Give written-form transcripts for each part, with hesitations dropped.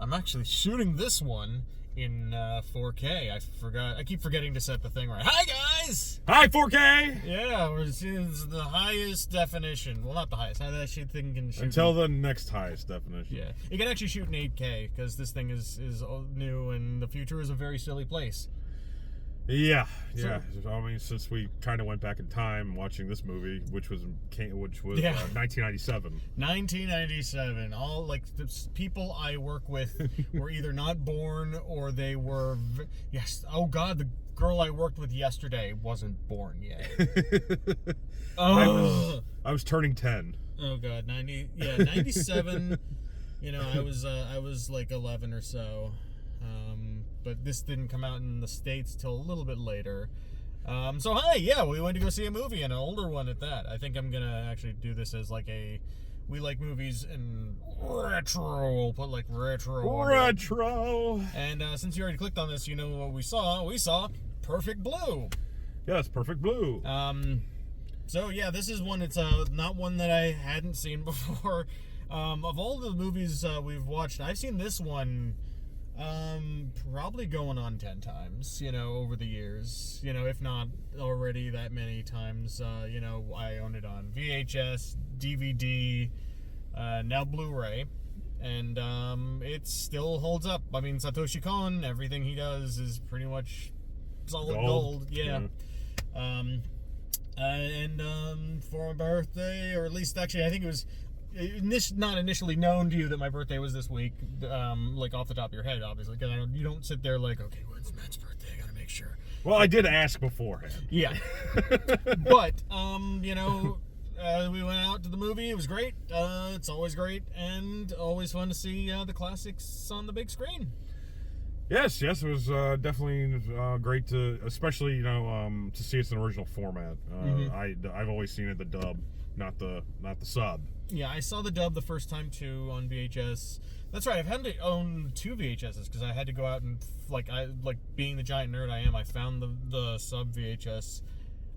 I'm actually shooting this one in 4K. I keep forgetting to set the thing right. Hi, guys! Hi, 4K! Yeah, we're seeing the highest definition. Well, not the highest. That shit thing can shoot. Until the next highest definition. Yeah. It can actually shoot in 8K, because this thing is new, and the future is a very silly place. Yeah. I mean, since we kind of went back in time watching this movie, which was 1997. 1997. All like the people I work with were either not born or they were. Yes. Oh God, the girl I worked with yesterday wasn't born yet. I was turning 10. Oh God, 97. You know, I was like 11 or so. But this didn't come out in the States till a little bit later. So hi, yeah, we went to go see a movie, and an older one at that. I think I'm gonna actually do this as like we like movies in retro. We'll put like retro. Retro. And since you already clicked on this, you know what we saw. We saw Perfect Blue. Yes, Perfect Blue. So yeah, this is one. It's not one that I hadn't seen before. Of all the movies we've watched, I've seen this one. Probably going on 10 times, you know, over the years, you know, if not already that many times. You know, I own it on VHS, DVD, now Blu-ray, and it still holds up. I mean, Satoshi Kon, everything he does is pretty much solid gold. Yeah. And for my birthday, or at least actually I think it was not initially known to you that my birthday was this week, like off the top of your head, obviously, because you don't sit there like, okay, when's Matt's birthday? I gotta make sure. Well, I did ask beforehand. Yeah. But, you know, we went out to the movie. It was great. It's always great, and always fun to see the classics on the big screen. Yes, it was definitely great to, especially, you know, to see it's an original format. I've always seen it the dub, not the sub. Yeah, I saw the dub the first time too on VHS. That's right. I've had to own 2 VHSs because I had to go out and being the giant nerd I am. I found the sub VHS,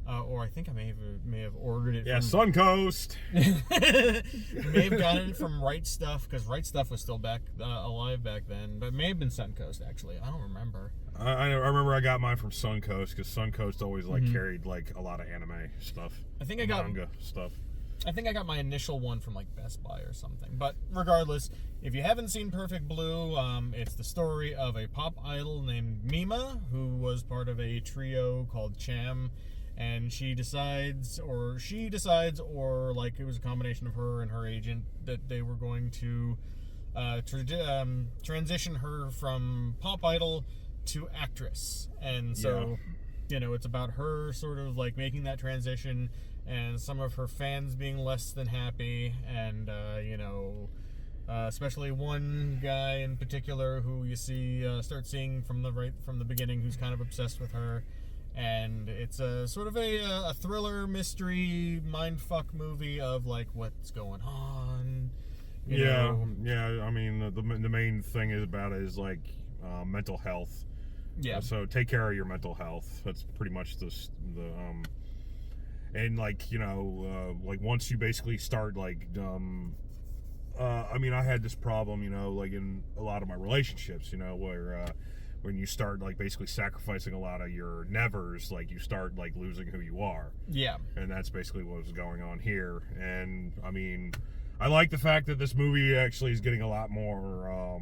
or I think I may have ordered it. Yeah, from Suncoast. May have gotten it from Right Stuff, because Right Stuff was still alive back then, but it may have been Suncoast actually. I don't remember. I remember I got mine from Suncoast because Suncoast always carried like a lot of anime stuff. I think I got manga stuff. I think I got my initial one from like Best Buy or something. But regardless, if you haven't seen Perfect Blue, it's the story of a pop idol named Mima, who was part of a trio called Cham, and she decides, or like it was a combination of her and her agent, that they were going to transition her from pop idol to actress. And so, you know, it's about her sort of like making that transition, and some of her fans being less than happy, and you know, especially one guy in particular who you start seeing from the beginning, who's kind of obsessed with her. And it's a sort of a thriller mystery mindfuck movie of like what's going on. You know? I mean, the main thing is like mental health. Yeah. So take care of your mental health. That's pretty much the and like, you know, like once you basically start like I mean, I had this problem, you know, like in a lot of my relationships, you know, where when you start like basically sacrificing a lot of your nevers, like you start like losing who you are. Yeah. And that's basically what was going on here. And I mean, I like the fact that this movie actually is getting a lot more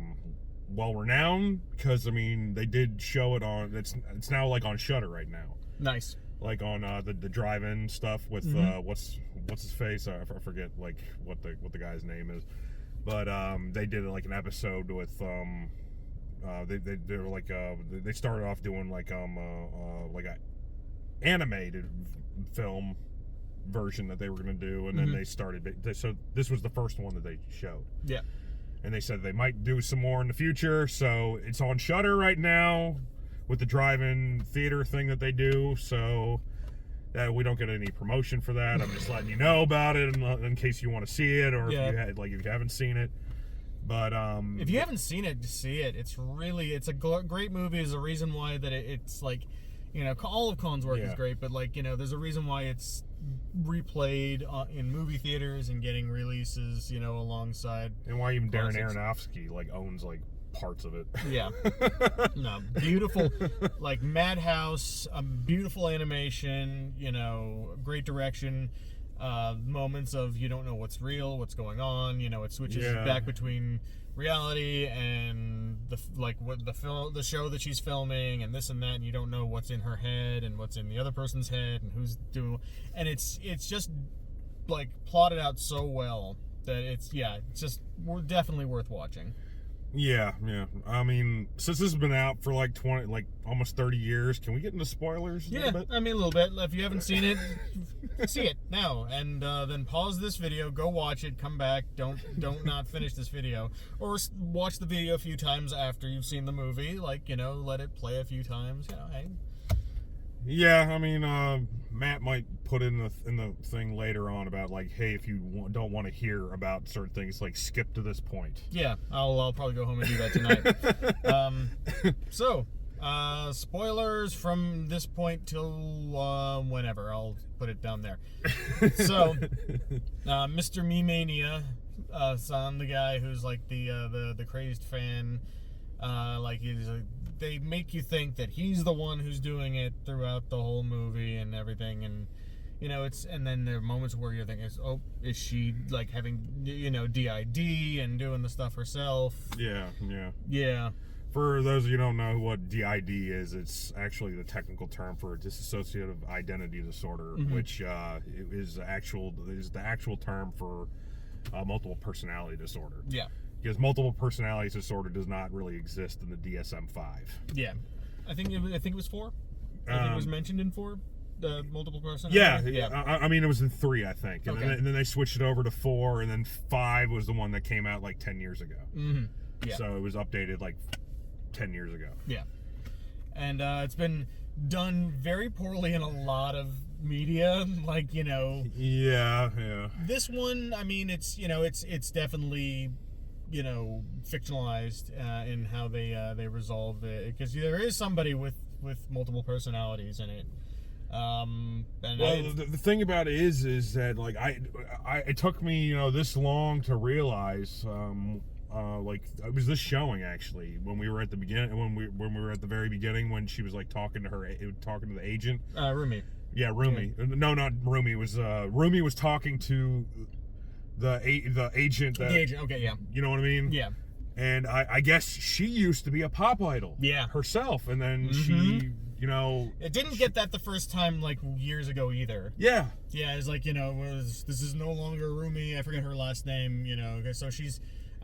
well-renowned, because I mean, they did show it on, it's now like on Shudder right now. Nice. Like on the drive-in stuff with what's his face? I forget like what the guy's name is, but they did like an episode with they were like they started off doing like a animated film version that they were gonna do, and then they started. So this was the first one that they showed. Yeah. And they said they might do some more in the future, so it's on Shudder right now with the drive-in theater thing that they do. So we don't get any promotion for that. I'm just letting you know about it in case you want to see it, or if you haven't seen it. But if you haven't seen it, just see it. It's a great movie. There's a reason why that it's like, you know, all of Kon's work is great, but like, you know, there's a reason why it's replayed in movie theaters and getting releases, you know, alongside. And why even Darren Aronofsky like owns like parts of it. Yeah. No, beautiful, like Madhouse, beautiful animation, you know, great direction, moments of you don't know what's real, what's going on, you know, it switches back between reality and the show that she's filming and this and that, and you don't know what's in her head and what's in the other person's head and who's doing, and it's just like plotted out so well that it's just definitely worth watching. Yeah. I mean, since this has been out for like almost 30 years, can we get into spoilers a little bit? I mean, a little bit. If you haven't seen it, see it now, and then pause this video, go watch it, come back. Don't not finish this video, or watch the video a few times after you've seen the movie. Like, you know, let it play a few times. You know, hey. Yeah, I mean, Matt might put in the thing later on about like, hey, if you don't want to hear about certain things, like skip to this point. Yeah, I'll probably go home and do that tonight. So, spoilers from this point till whenever. I'll put it down there. So, Mr. Me-Mania, son, the guy who's like the crazed fan, like they make you think that he's the one who's doing it throughout the whole movie and everything, and you know, and then there are moments where you're thinking, oh, is she like having, you know, DID and doing the stuff herself? Yeah. For those of you who don't know what DID is, it's actually the technical term for dissociative identity disorder, which is the actual term for multiple personality disorder. Yeah. Because multiple personality disorder does not really exist in the DSM-5. Yeah, I think it was 4. I think it was mentioned in 4. The multiple personality. Yeah. I mean, it was in 3, I think, and, okay. and then they switched it over to 4, and then 5 was the one that came out like 10 years ago. Yeah. So it was updated like 10 years ago. Yeah, and it's been done very poorly in a lot of media, like, you know. Yeah. This one, I mean, it's, you know, it's definitely, you know, fictionalized in how they resolve it, because there is somebody with multiple personalities in it. And well, the thing about it is that like it took me, you know, this long to realize, like it was this showing actually when we were at the beginning, when we were at the very beginning, when she was like talking to the agent. Rumi. Yeah, Rumi. Yeah. No, not Rumi. It was Rumi was talking to the agent. The agent. Okay, yeah. You know what I mean? Yeah. And I guess she used to be a pop idol. Yeah. Herself, and then she, you know, it didn't get that the first time, like years ago either. Yeah. Yeah, it's like, you know, this is no longer Rumi. I forget her last name. You know, so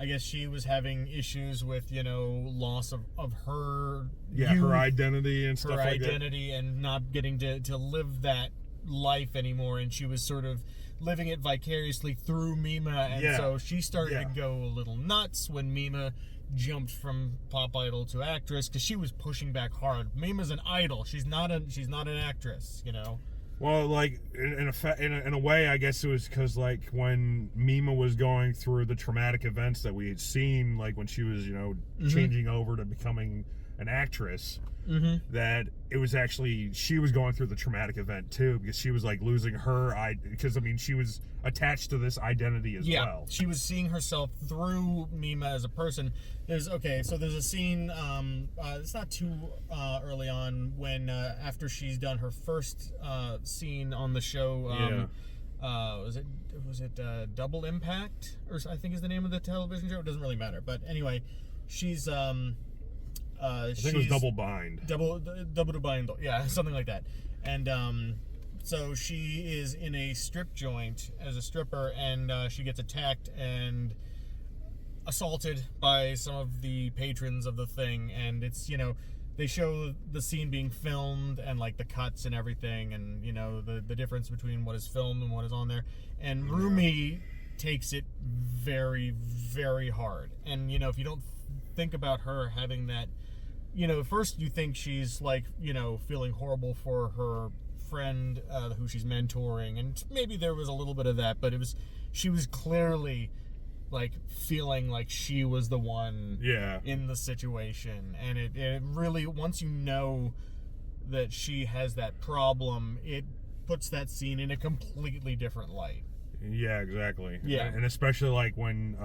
I guess she was having issues with, you know, loss of her. Yeah, her identity and stuff like that. Her identity and not getting to live that life anymore, and she was sort of living it vicariously through Mima, and so she started to go a little nuts when Mima jumped from pop idol to actress, because she was pushing back hard. Mima's an idol. She's not an actress, you know. Well, like in a way, I guess it was because like when Mima was going through the traumatic events that we had seen, like when she was, you know, changing over to becoming an actress, that it was actually, she was going through the traumatic event too, because she was like losing her because I mean she was attached to this identity as well. She was seeing herself through Mima as a person. There's a scene, it's not too early on, when after she's done her first scene on the show, was it Double Impact, or I think is the name of the television show. It doesn't really matter, but anyway, she's I think it was Double Bind. Double Bind, yeah, something like that. And so she is in a strip joint as a stripper, and she gets attacked and assaulted by some of the patrons of the thing. And it's, you know, they show the scene being filmed and like the cuts and everything, and you know the difference between what is filmed and what is on there. And Rumi takes it very, very hard. And you know, if you don't think about her having that, you know, first you think she's like, you know, feeling horrible for her friend who she's mentoring, and maybe there was a little bit of that, but she was clearly like feeling like she was the one in the situation. And it really, once you know that she has that problem, it puts that scene in a completely different light. Yeah, exactly. Yeah. And especially like when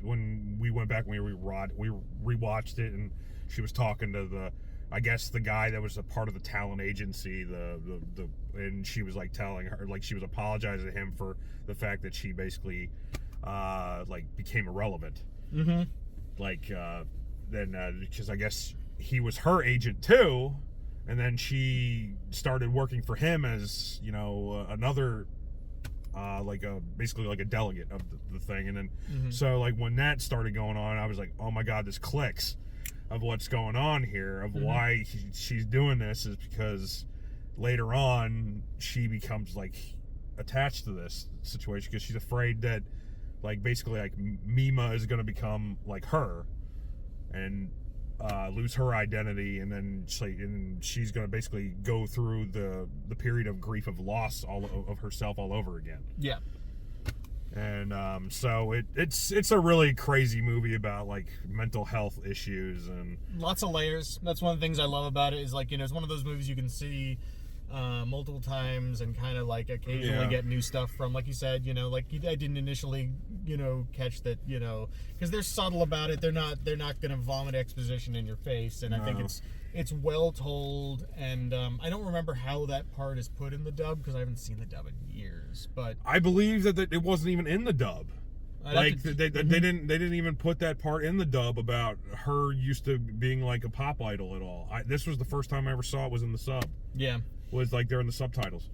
when we went back and we rewatched it, and she was talking to I guess the guy that was a part of the talent agency, and she was like telling her, like she was apologizing to him for the fact that she basically like became irrelevant. Mm-hmm. Like then because I guess he was her agent too, and then she started working for him as another basically like a delegate of the thing, and then so like when that started going on, I was like, oh my god, this clicks of what's going on here, of why she's doing this is because later on she becomes like attached to this situation because she's afraid that like basically like Mima is going to become like her and lose her identity, and then she's going to basically go through the period of grief of loss of herself all over again. Yeah. And so it's a really crazy movie about like mental health issues and lots of layers. That's one of the things I love about it, is like, it's one of those movies you can see multiple times and kind of like occasionally get new stuff from, like you said, like I didn't initially catch that, because they're subtle about it. They're not going to vomit exposition in your face, and I think it's well told, and I don't remember how that part is put in the dub because I haven't seen the dub in years, but I believe that it wasn't even in the dub. Like they didn't even put that part in the dub about her used to being like a pop idol at all. This was the first time I ever saw it was in the sub. Yeah. Was like there in the subtitles.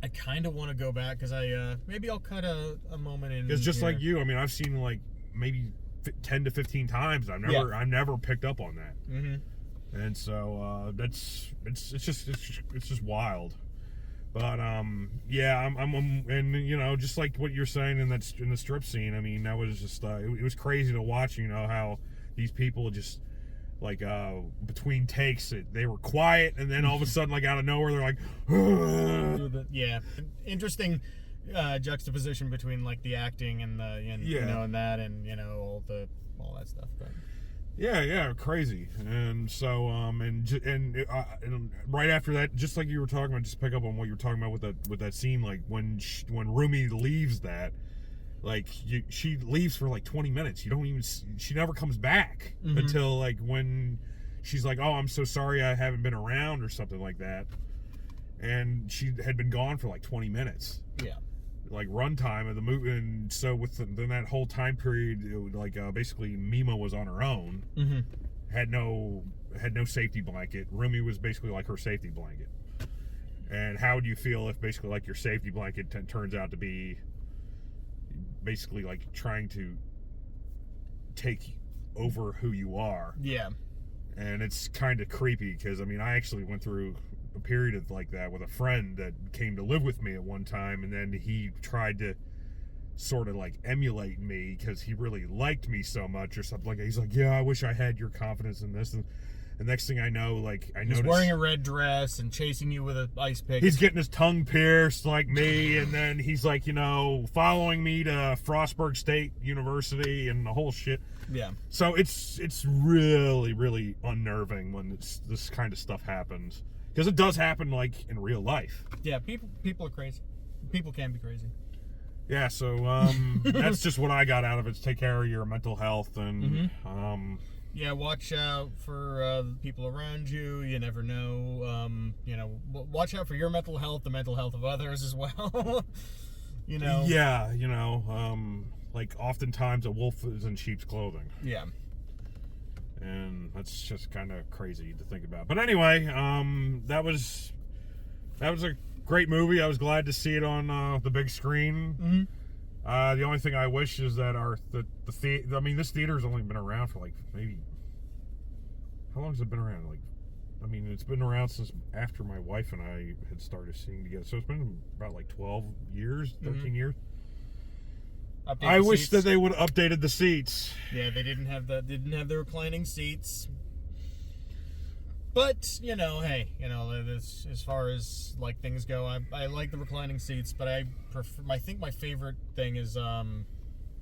I kind of want to go back because maybe I'll cut a moment in. It's just here. like you. I mean, I've seen like maybe 10 to 15 times. I've never picked up on that. Mm-hmm. And so it's just wild. But yeah, I'm and just like what you're saying in the strip scene. I mean, that was just it was crazy to watch. How these people just like between takes they were quiet, and then all of a sudden, like out of nowhere, they're like yeah, interesting juxtaposition between like the acting and and that, and all that stuff. But yeah, crazy. And so and right after that, just like you were talking about, just pick up on what you were talking about with that scene, like when Rumi leaves that. Like she leaves for like 20 minutes. She never comes back until like when she's like, "Oh, I'm so sorry, I haven't been around," or something like that. And she had been gone for like 20 minutes. Yeah. Like runtime of the movie, and so then that whole time period, it was like basically Mima was on her own. Mm-hmm. Had no safety blanket. Rumi was basically like her safety blanket. And how would you feel if basically like your safety blanket turns out to be basically like trying to take over who you are? Yeah. And it's kind of creepy because I mean I actually went through a period of like that with a friend that came to live with me at one time, and then he tried to sort of like emulate me because he really liked me so much or something like that. He's like, yeah, I wish I had your confidence in this. And the next thing I know, like I noticed he's wearing a red dress and chasing you with an ice pick. He's getting his tongue pierced like me, and then he's like, following me to Frostburg State University and the whole shit. Yeah. So it's really, really unnerving when this kind of stuff happens, because it does happen like in real life. Yeah, people are crazy. People can be crazy. Yeah, so that's just what I got out of it. Take care of your mental health, and yeah, watch out for the people around you. You never know. Watch out for your mental health, the mental health of others as well. Yeah, like oftentimes a wolf is in sheep's clothing. Yeah. And that's just kind of crazy to think about. But anyway, that was a great movie. I was glad to see it on the big screen. Mm-hmm. The only thing I wish is that this theater's only been around for like maybe, how long has it been around? Like, I mean, it's been around since after my wife and I had started seeing together. So it's been about like 12 years, 13 years. I wish that they would have updated the seats. Yeah, they didn't have the reclining seats. But, hey, as far as like things go, I like the reclining seats, but I think my favorite thing is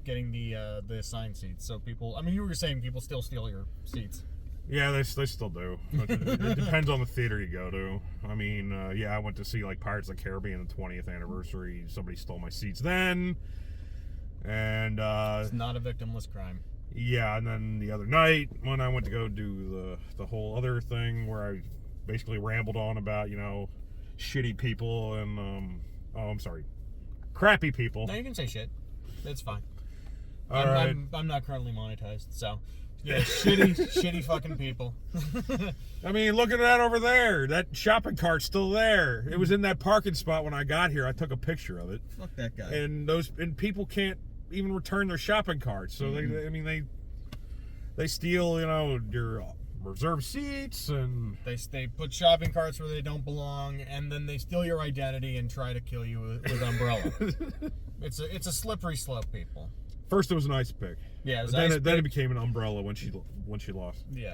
getting the assigned seats. So people, I mean, you were saying people still steal your seats. Yeah, they still do. It depends on the theater you go to. I mean, yeah, I went to see like Pirates of the Caribbean, the 20th anniversary. Somebody stole my seats then, and it's not a victimless crime. Yeah, and then the other night when I went to go do the whole other thing where I basically rambled on about shitty people and I'm sorry, crappy people. No, you can say shit. It's fine. Right. I'm not currently monetized, so. Yeah, shitty fucking people. I mean, look at that over there. That shopping cart's still there. It was in that parking spot when I got here. I took a picture of it. Fuck that guy. And people can't even return their shopping carts. So they steal, your reserved seats, and they put shopping carts where they don't belong, and then they steal your identity and try to kill you with umbrella. It's a slippery slope, people. First it was an ice pick. Yeah, then it became an umbrella when she lost. Yeah.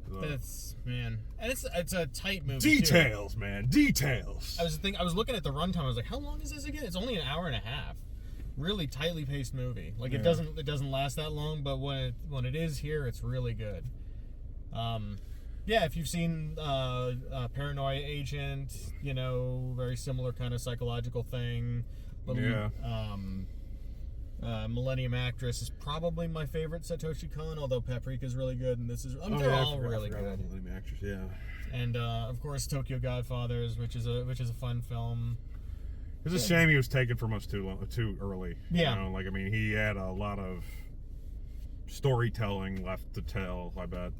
That's, man. And it's a tight movie. Details, man. Details. I was looking at the runtime. I was like, how long is this again? It's only an hour and a half. Really tightly paced movie. Like, it doesn't last that long, but when it is here, it's really good. Yeah, if you've seen Paranoia Agent, very similar kind of psychological thing. Millennium Actress is probably my favorite Satoshi Kon, although Paprika is really good, and they're all really good. Millennium Actress, yeah. And of course Tokyo Godfathers, which is a fun film. It's a shame he was taken from us too early. Yeah. He had a lot of storytelling left to tell, I bet.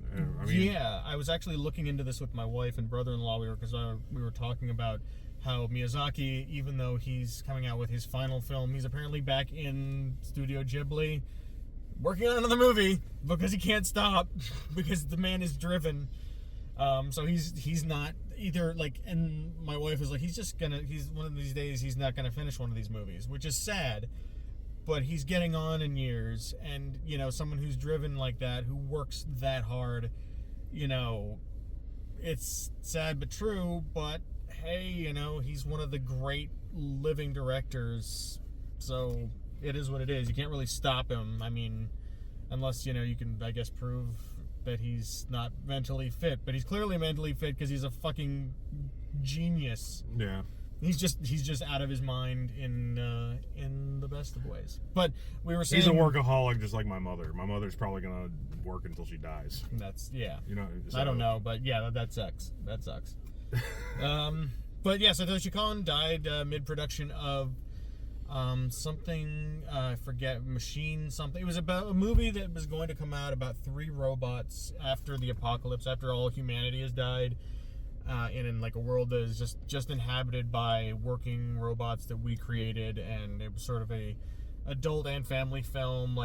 I was actually looking into this with my wife and brother-in-law. We were talking about how Miyazaki, even though he's coming out with his final film, he's apparently back in Studio Ghibli working on another movie because he can't stop, because the man is driven. So he's not either, and my wife was like, he's one of these days he's not gonna finish one of these movies, which is sad, but he's getting on in years, and someone who's driven like that, who works that hard, it's sad but true, but hey, he's one of the great living directors, so it is what it is. You can't really stop him. I mean, unless, you can, I guess, prove that he's not mentally fit, but he's clearly mentally fit because he's a fucking genius. Yeah. He's just out of his mind in the best of ways. But we were saying he's a workaholic, just like my mother. My mother's probably gonna work until she dies. That's, yeah. So. I don't know, but yeah, that sucks. That sucks. But yeah, Satoshi Kon died mid-production of something, I forget, machine something. It was about a movie that was going to come out about 3 robots after the apocalypse, after all humanity has died, in like a world that is just inhabited by working robots that we created, and it was sort of a adult and family film,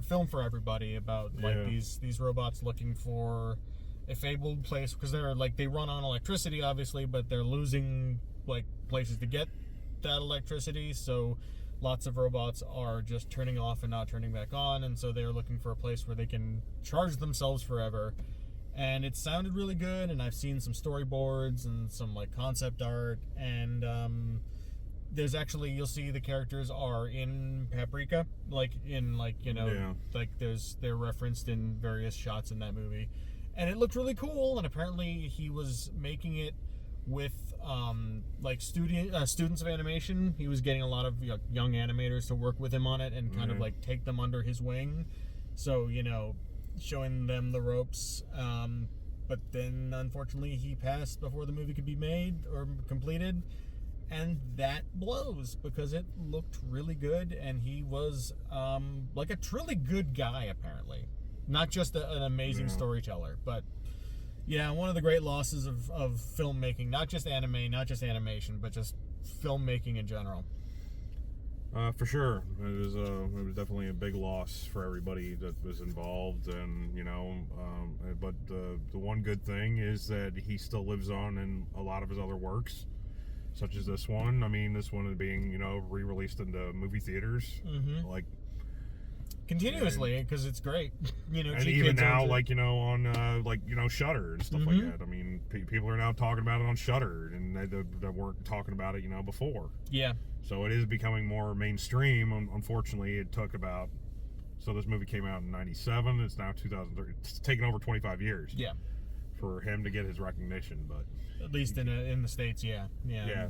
film for everybody, about these robots looking for a fabled place, because they run on electricity, obviously, but they're losing places to get that electricity, so lots of robots are just turning off and not turning back on, and so they're looking for a place where they can charge themselves forever. And it sounded really good, and I've seen some storyboards and some concept art, and there's actually, you'll see the characters are in Paprika, they're referenced in various shots in that movie. And it looked really cool, and apparently he was making it with students of animation. He was getting a lot of young animators to work with him on it and kind of take them under his wing. So, showing them the ropes. But then, unfortunately, he passed before the movie could be made or completed. And that blows, because it looked really good, and he was a truly good guy, apparently. Not just an amazing storyteller, but yeah, one of the great losses of filmmaking, not just anime, not just animation, but just filmmaking in general. For sure, it was definitely a big loss for everybody that was involved, and but the one good thing is that he still lives on in a lot of his other works, such as this one. I mean, this one is being re-released into movie theaters, continuously, because it's great. And even now, on Shudder and stuff like that. I mean, people are now talking about it on Shudder, and they weren't talking about it, before. Yeah. So it is becoming more mainstream. Unfortunately, it took about So this movie came out in 97. It's now 2030. It's taken over 25 years. Yeah. For him to get his recognition, but at least in the States, yeah.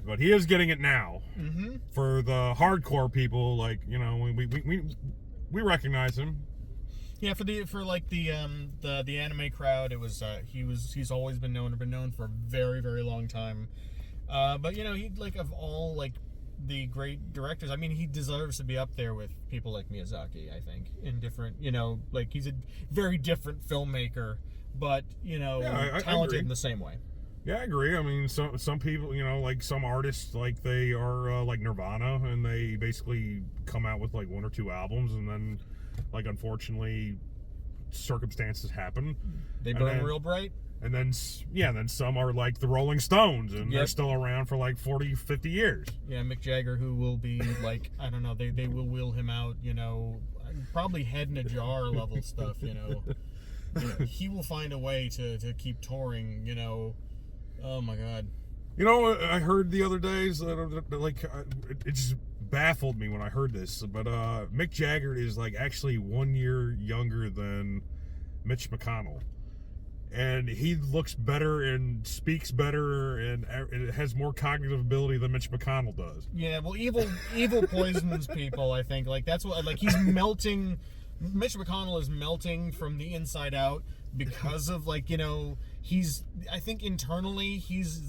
But he is getting it now. Mm-hmm. For the hardcore people, like, you know, we recognize him. Yeah, for the anime crowd, it was he's always been known for a very, very long time. But you know, he, like, of all, like, the great directors, I mean, he deserves to be up there with people like Miyazaki, I think, in different, you know, like, he's a very different filmmaker, but, you know, talented in the same way. Yeah, I agree. I mean, some people, you know, like some artists, like they are like Nirvana, and they basically come out with like 1 or 2 albums, and then, like, unfortunately, circumstances happen. They burn real bright. And then some are like the Rolling Stones, and they're still around for like 40, 50 years. Yeah, Mick Jagger, who will be like, I don't know, they will wheel him out, you know, probably head in a jar level stuff, you know. He will find a way to keep touring, you know. Oh my God. You know, I heard the other days, like, it just baffled me when I heard this, but Mick Jagger is like actually 1 year younger than Mitch McConnell. And he looks better and speaks better and it has more cognitive ability than Mitch McConnell does. Yeah, well, evil poisons people, I think. Like, that's what, like, he's melting. Mitch McConnell is melting from the inside out because of, like, you know, I think internally he's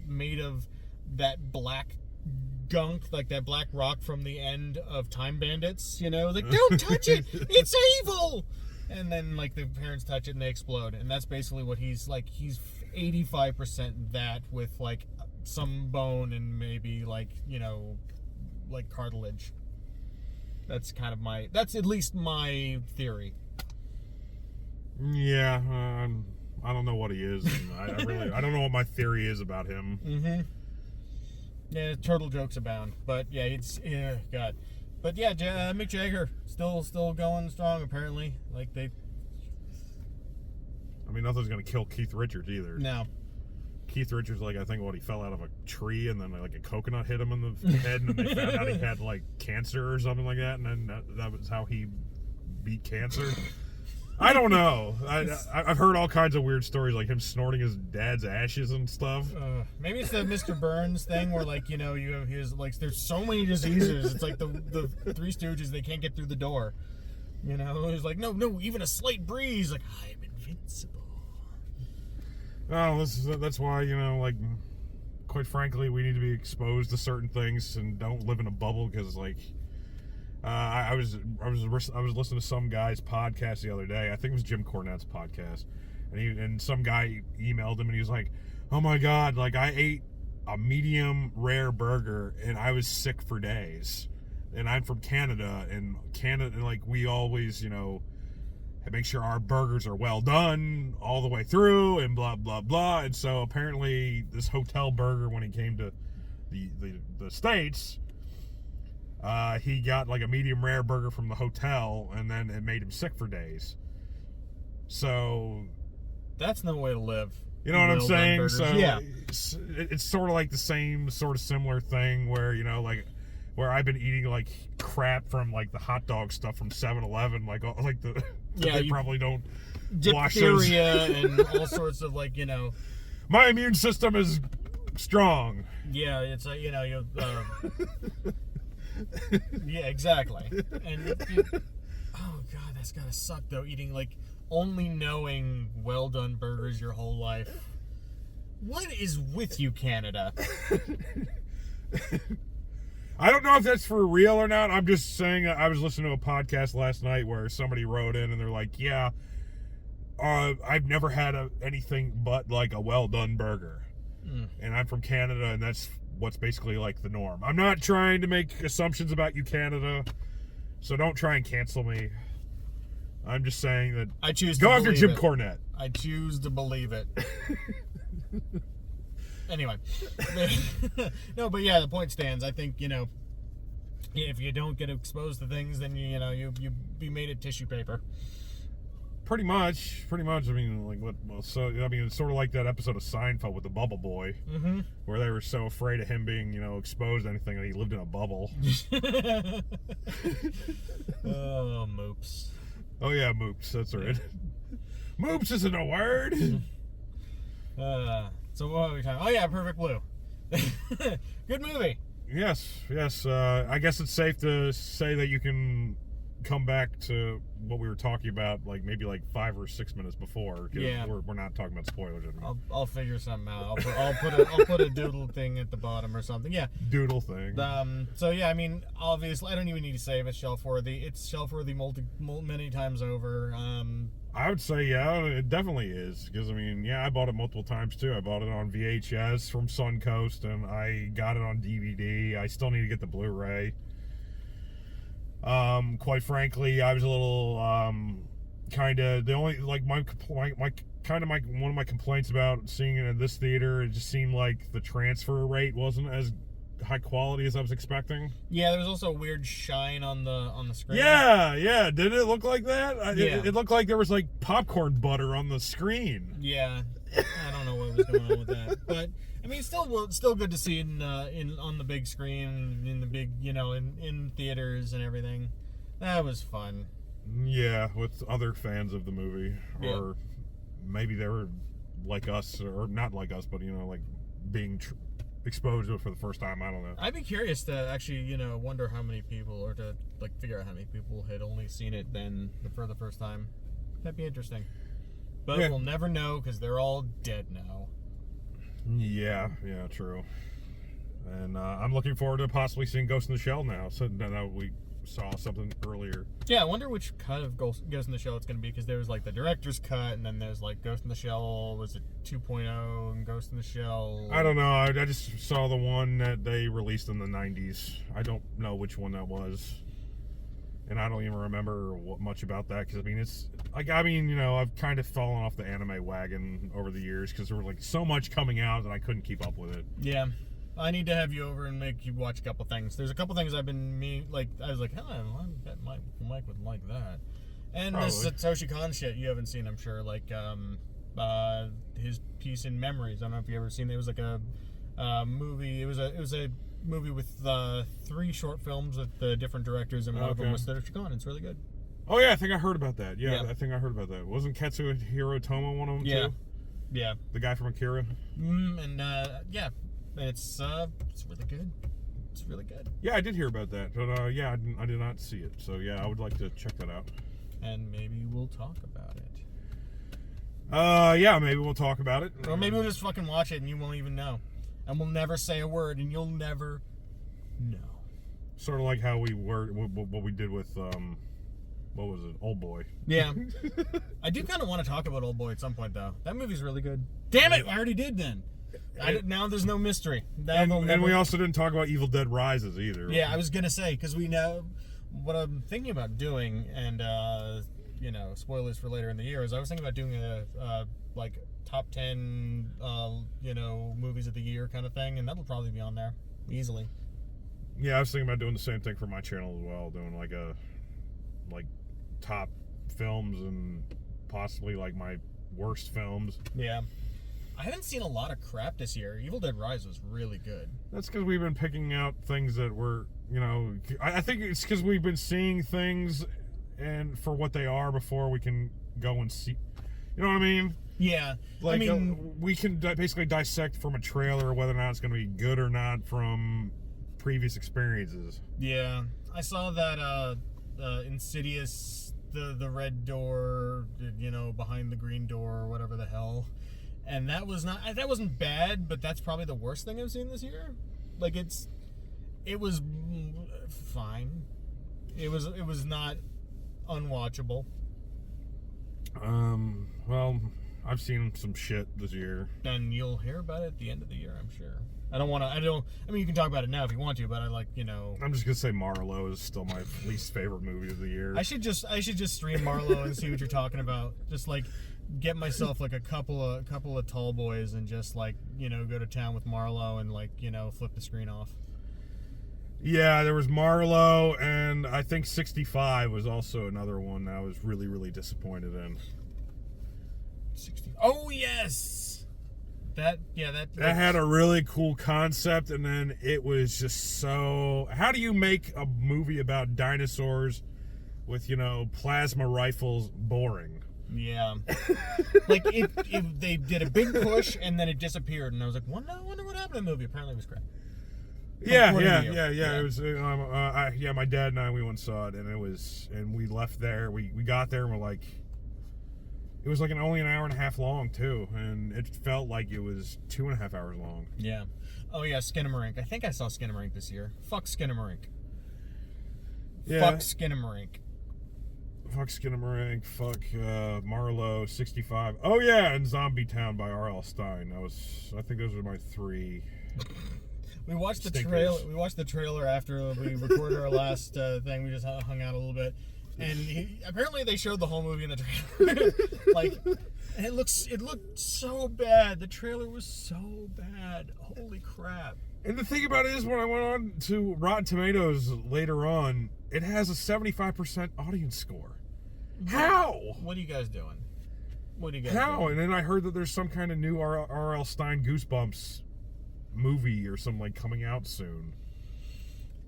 made of that black gunk, like that black rock from the end of Time Bandits, you know, like, don't touch it, it's evil! And then, like, the parents touch it and they explode. And that's basically what he's like. He's 85% that with, like, some bone and maybe, like, you know, like cartilage. That's kind of that's at least my theory. Yeah, I don't know what he is. And I don't know what my theory is about him. Mm-hmm. Yeah, turtle jokes abound. But yeah, God. But yeah, Mick Jagger still going strong apparently. Like, I mean, nothing's gonna kill Keith Richards either. No. Keith Richards, like, I think he fell out of a tree and then like a coconut hit him in the head, and then they found out he had like cancer or something like that, and then that was how he beat cancer. I don't know. I've heard all kinds of weird stories, like him snorting his dad's ashes and stuff. Maybe it's the Mr. Burns thing where, like, you know, you have his, like, there's so many diseases. It's like the Three Stooges, they can't get through the door. You know, he's like, no, even a slight breeze. Like, I'm invincible. Oh, that's why, you know, like, quite frankly, we need to be exposed to certain things and don't live in a bubble, because, like, I was listening to some guy's podcast the other day. I think it was Jim Cornette's podcast, and some guy emailed him and he was like, "Oh my God, like, I ate a medium rare burger and I was sick for days, and I'm from Canada, and like, we always, you know, make sure our burgers are well done all the way through and blah blah blah." And so apparently this hotel burger, when he came to the States, he got like a medium rare burger from the hotel, and then it made him sick for days. So that's no way to live. You know what I'm saying? So yeah, it's sort of like the same sort of similar thing where, you know, like, where I've been eating like crap from like the hot dog stuff from 7-Eleven, like the they probably don't wash those. Diphtheria and all sorts of, like, you know. My immune system is strong. Yeah, it's like, you know, yeah, exactly. And oh God, that's gotta suck though, eating, like, only knowing well done burgers your whole life. What is with you, Canada? I don't know if that's for real or not. I'm just saying, I was listening to a podcast last night where somebody wrote in and they're like, yeah, I've never had anything but like a well done burger. And I'm from Canada, and that's what's basically like the norm. I'm not trying to make assumptions about you, Canada, so don't try and cancel me. I'm just saying that I choose to go after Jim it. Cornette. I choose to believe it. Anyway. No, but yeah, the point stands. I think, you know, if you don't get exposed to things, then you be made of tissue paper. Pretty much. I mean, like what? Well, so I mean, it's sort of like that episode of Seinfeld with the Bubble Boy, where they were so afraid of him being, exposed to anything that he lived in a bubble. Oh, moops. Oh yeah, moops. That's right. Moops isn't a word. So what are we talking? Oh yeah, Perfect Blue. Good movie. Yes. I guess it's safe to say that you can come back to what we were talking about, like maybe 5 or 6 minutes before. Yeah. We're not talking about spoilers anymore. I'll figure something out. I'll put a doodle thing at the bottom or something. Yeah. Doodle thing. So yeah, I mean, obviously, I don't even need to say if it's shelf worthy. It's shelf worthy many times over. I would say, yeah, it definitely is. Because, I mean, yeah, I bought it multiple times, too. I bought it on VHS from Suncoast, and I got it on DVD. I still need to get the Blu-ray. Quite frankly, I was a little, kind of, the only, one of my complaints about seeing it in this theater, it just seemed like the transfer rate wasn't as high quality as I was expecting. Yeah, there was also a weird shine on the screen. Yeah. Did it look like that? Yeah. It looked like there was popcorn butter on the screen. Yeah, I don't know what was going on with that, but I mean, still good to see in on the big screen, in the big, in theaters and everything. That was fun. Yeah, with other fans of the movie, or maybe they were like us, or not like us, but being exposed to it for the first time. I don't know. I'd be curious to actually, wonder how many people, or to figure out how many people had only seen it then for the first time. That'd be interesting. But we'll never know because they're all dead now. Yeah, true. And I'm looking forward to possibly seeing Ghost in the Shell now. So now we saw something earlier. Yeah, I wonder which cut of Ghost in the Shell it's going to be, because there was the director's cut, and then there's Ghost in the Shell, was it 2.0, and Ghost in the Shell? I don't know. I just saw the one that they released in the 90s. I don't know which one that was. And I don't even remember much about that, because it's I've kind of fallen off the anime wagon over the years, because there was so much coming out that I couldn't keep up with it. Yeah. I need to have you over and make you watch a couple things. There's a couple things I've been I was like, hell, I bet Mike would like that. And this Satoshi Kon shit you haven't seen, I'm sure. His piece in Memories. I don't know if you ever seen it. It was a movie. It was a movie with 3 short films with the different directors, and one of them was Satoshi Kon. It's really good. Oh yeah, I think I heard about that. Yeah, I think I heard about that. Wasn't Katsuhiro Tomo one of them too? Yeah. The guy from Akira. Yeah. It's really good. It's really good. Yeah, I did hear about that, but I did not see it. So yeah, I would like to check that out. And maybe we'll talk about it. Yeah, maybe we'll talk about it. Or maybe we'll just fucking watch it and you won't even know. And we'll never say a word and you'll never know. Sort of like how what we did with, what was it, Old Boy. Yeah. I do kind of want to talk about Old Boy at some point, though. That movie's really good. Damn it, I already did then. Now there's no mystery. And we also didn't talk about Evil Dead Rises either. Yeah, I was going to say, because we know what I'm thinking about doing, and, spoilers for later in the year, is I was thinking about doing a top 10, movies of the year kind of thing, and that'll probably be on there easily. Yeah, I was thinking about doing the same thing for my channel as well, doing a top films and possibly my worst films. Yeah. I haven't seen a lot of crap this year. Evil Dead Rise was really good. That's because we've been picking out things that were, I think it's because we've been seeing things and for what they are before we can go and see. You know what I mean? Yeah. We can basically dissect from a trailer whether or not it's going to be good or not from previous experiences. Yeah. I saw that Insidious, the red door, behind the green door or whatever the hell. And that wasn't bad, but that's probably the worst thing I've seen this year. It was fine. It was not unwatchable. Well, I've seen some shit this year. And you'll hear about it at the end of the year, I'm sure. You can talk about it now if you want to, but I'm just gonna say Marlowe is still my least favorite movie of the year. I should just stream Marlowe and see what you're talking about. Just get myself a couple of tall boys and just go to town with Marlowe and flip the screen off. Yeah, there was Marlowe, and I think 65 was also another one that I was really, really disappointed in. 60. Oh yes, that had a really cool concept, and then it was just so. How do you make a movie about dinosaurs with plasma rifles boring? Yeah, like they did a big push and then it disappeared, and I was like, I wonder what happened in the movie. Apparently, it was crap. Yeah. It was. My dad and I, we went and saw it, and we left there. We got there and we're like, it was like only an hour and a half long too, and it felt like it was 2.5 hours long. Yeah. Oh yeah, Skinamarink. I think I saw Skinamarink this year. Fuck Skinamarink. Yeah. Fuck Skinamarink. Fuck Skinamarink. Fuck Marlowe 65. Oh yeah, and Zombie Town by RL Stein. I think those are my 3. We watched the stinkers. trailer. We watched the trailer after we recorded our last thing. We just hung out a little bit, and apparently they showed the whole movie in the trailer. And it looked so bad. The trailer was so bad. Holy crap! And the thing about it is, when I went on to Rotten Tomatoes later on, it has a 75% audience score. How? What are you guys doing? How? And then I heard that there's some kind of new RL Stein Goosebumps movie or something coming out soon.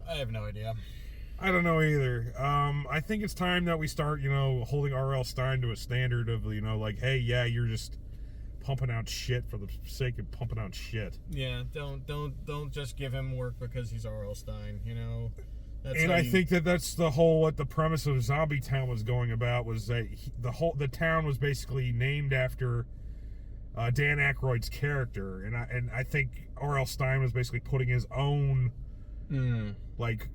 I have no idea. I don't know either. I think it's time that we start, holding RL Stein to a standard of, hey, yeah, you're just pumping out shit for the sake of pumping out shit. Yeah, don't just give him work because he's RL Stein, And I think that's what the premise of Zombie Town was going about, was that the town was basically named after Dan Aykroyd's character, and I think R.L. Stein was basically putting his own, it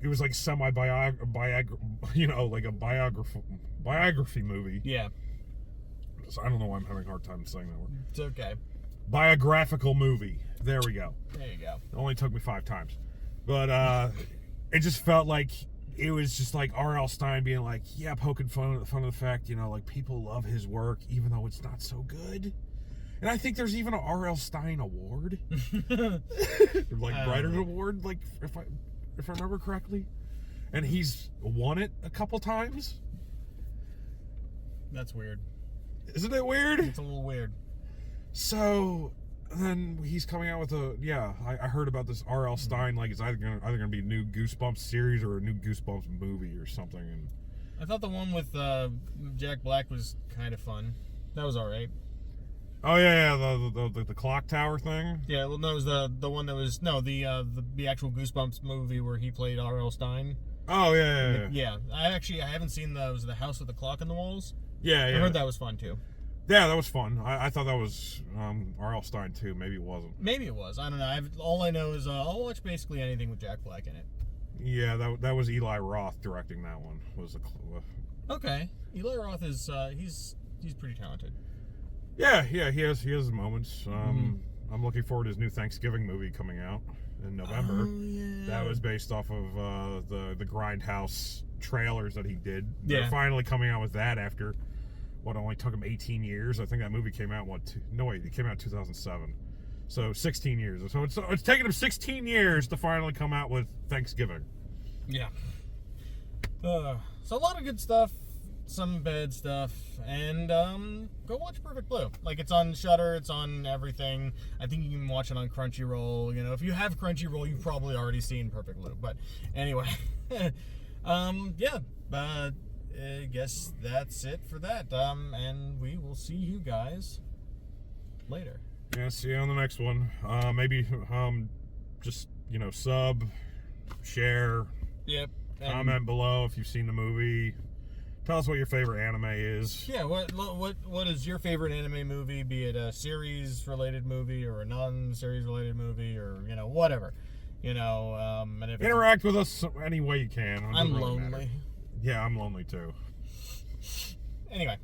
was like like a biography movie. Yeah. So I don't know why I'm having a hard time saying that word. It's okay. Biographical movie. There we go. There you go. It only took me 5 times, but it just felt like it was just like R.L. Stein being like, yeah, poking fun of the fact, people love his work even though it's not so good. And I think there's even a R.L. Stein award, writer award, if I remember correctly, and he's won it a couple times. That's weird. Isn't it weird? It's a little weird. So then he's coming out with I heard about this R.L. Stein, it's either gonna be a new Goosebumps series or a new Goosebumps movie or something. And I thought the one with Jack Black was kind of fun. That was all right. Oh yeah, the clock tower thing. Yeah, well, no, it was the one that was the actual Goosebumps movie where he played R.L. Stein. Oh yeah. Yeah, I haven't seen the House with the Clock on the Walls. Yeah. I heard that was fun too. Yeah, that was fun. I thought that was R.L. Stein too. Maybe it wasn't. Maybe it was. I don't know. All I know is I'll watch basically anything with Jack Black in it. Yeah, that was Eli Roth directing that one. Okay, Eli Roth is he's pretty talented. Yeah, he has moments. I'm looking forward to his new Thanksgiving movie coming out in November. Oh, yeah. That was based off of the Grindhouse trailers that he did. Yeah. They're finally coming out with that after what only took him 18 years. I think that movie came out it came out in 2007. So 16 years. So it's taken him 16 years to finally come out with Thanksgiving. Yeah. So a lot of good stuff, some bad stuff, and go watch Perfect Blue. It's on Shudder, it's on everything. I think you can watch it on Crunchyroll. If you have Crunchyroll, you've probably already seen Perfect Blue. But anyway, I guess that's it for that. And we will see you guys later. Yeah, see you on the next one. Maybe just sub, share. Yep. Comment below if you've seen the movie. Tell us what your favorite anime is. Yeah, what is your favorite anime movie? Be it a series related movie or a non-series related movie or whatever. And if interact with us any way you can. I'm lonely. Yeah, I'm lonely too. Anyway,